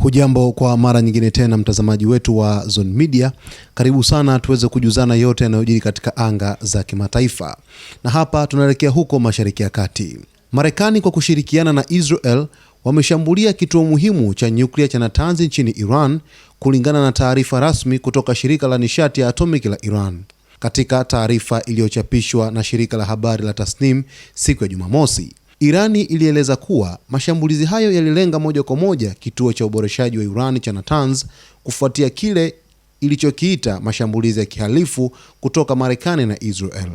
Hujambo kwa mara nyingine tena mtazamaji wetu wa Zone Media. Karibu sana tuweze kujuzana yote yanayojiri katika anga za kimataifa. Na hapa tunaelekea huko Mashariki ya Kati. Marekani kwa kushirikiana na Israel wameshambulia kituo muhimu cha nyuklia cha Natanz nchini Iran, kulingana na taarifa rasmi kutoka shirika la nishati ya atomiki la Iran. Katika taarifa iliyochapishwa na shirika la habari la Tasnim siku ya Jumamosi, Irani ilieleza kuwa mashambulizi hayo yalilenga moja kwa moja kituo cha uboreshaji wa urani cha Natanz kufuatia kile ilichokiita mashambulizi ya kihalifu kutoka Marekani na Israel.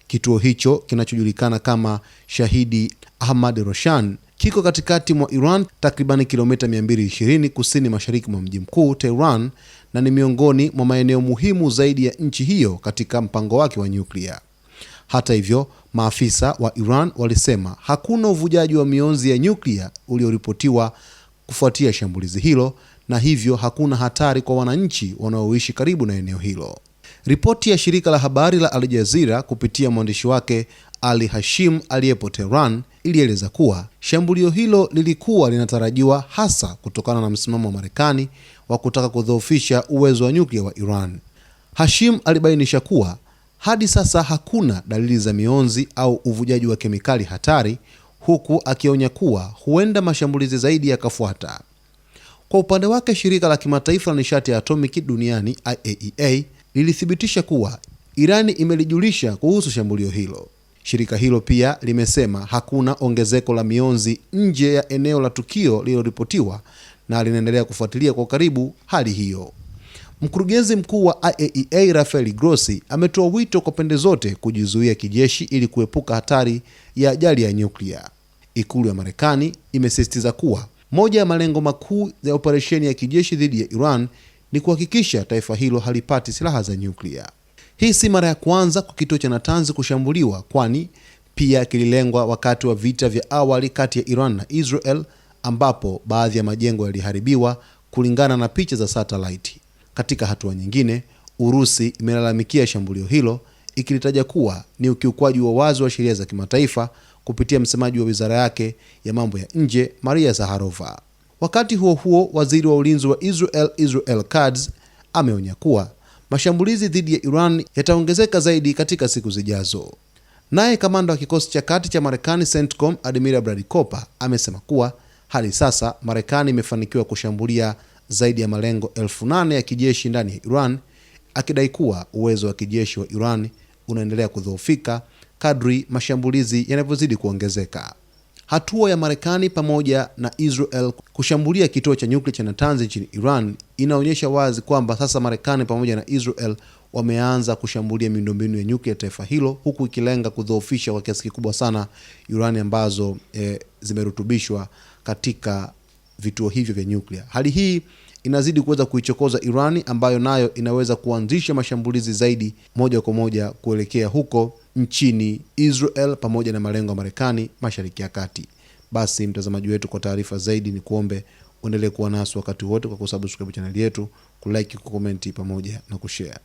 Kituo hicho kinachojulikana kama Shahidi Ahmad Roshan kiko katikati mwa Iran, takriban kilomita 220 kusini mashariki mwa mji mkuu Tehran, na ni miongoni mwa maeneo muhimu zaidi ya nchi hiyo katika mpango wake wa nyuklia. Hata hivyo, maafisa wa Iran walisema hakuna uvujaji wa mionzi ya nyuklia ulioripotiwa kufuatia shambulizi hilo, na hivyo hakuna hatari kwa wananchi wanaoishi karibu na eneo hilo. Ripoti ya shirika la habari la Al Jazeera kupitia mwandishi wake Ali Hashim aliyepo Tehran ilieleza kuwa shambulio hilo lilikuwa linatarajiwa hasa kutokana na msimamo wa Marekani wa kutaka kudhoofisha uwezo wa nyuklia wa Iran. Hashim alibainisha kuwa hadi sasa hakuna dalili za mionzi au uvujaji wa kemikali hatari, huku akionya kuwa huenda mashambulizi zaidi yakafuata. Kwa upande wake, shirika la kimataifa la nishati ya atomiki duniani IAEA lilithibitisha kuwa Irani imelijulisha kuhusu shambulio hilo. Shirika hilo pia limesema hakuna ongezeko la mionzi nje ya eneo la tukio lililoripotiwa na linaendelea kufuatilia kwa karibu hali hiyo. Mkurugenzi mkuu wa IAEA Rafael Grossi ametoa wito kwa pande zote kujizuia kijeshi ili kuepuka hatari ya ajali ya nyuklia. Ikulu ya Marekani imesisitiza kuwa moja ya malengo makuu ya operesheni ya kijeshi dhidi ya Iran ni kuhakikisha taifa hilo halipati silaha za nyuklia. Hii si mara ya kwanza kwa kituo cha Natanz kushambuliwa, kwani pia kililengwa wakati wa vita vya awali kati ya Iran na Israel, ambapo baadhi ya majengo yaliharibiwa kulingana na picha za satellite. Katika hatua nyingine, Urusi imelalamikia shambulio hilo, ikilitaja kuwa ni ukiukwaji wa wazi wa sheria za kimataifa kupitia msemaji wa wizara yake ya mambo ya nje Maria Zaharova. Wakati huo huo, waziri wa ulinzi wa Israel Katz ameonya kuwa mashambulizi dhidi ya Iran yataongezeka zaidi katika siku zijazo. Naye kamanda wa kikosi cha kati cha Marekani CENTCOM Admiral Brad Cooper amesema kuwa hadi sasa Marekani imefanikiwa kushambulia zaidi ya malengo 8,000 ya kijeshi ndani ya Iran, akidai kuwa uwezo wa kijeshi wa Iran unaendelea kudhoofika kadri mashambulizi yanavyozidi kuongezeka. Hatua ya Marekani pamoja na Israel kushambulia kituo cha nyuklia cha Natanz nchini Iran inaonyesha wazi kwamba sasa Marekani pamoja na Israel wameanza kushambulia miundombinu ya nyuklia ya taifa hilo, huku ikilenga kudhoofisha kwa kiasi kikubwa sana urani ambazo zimerutubishwa katika vituo hivyo vya nyuklia. Hali hii inazidi kuweza kuichokoza Irani, ambayo nayo inaweza kuanzisha mashambulizi zaidi moja kwa moja kuelekea huko nchini Israel pamoja na malengo ya Marekani Mashariki ya Kati. Basi mtazamaji wetu, kwa taarifa zaidi ni kuombe uendelee kuwa nasi wakati wote kwa kusubscribe channel yetu, kulike, kucomment pamoja na kushare.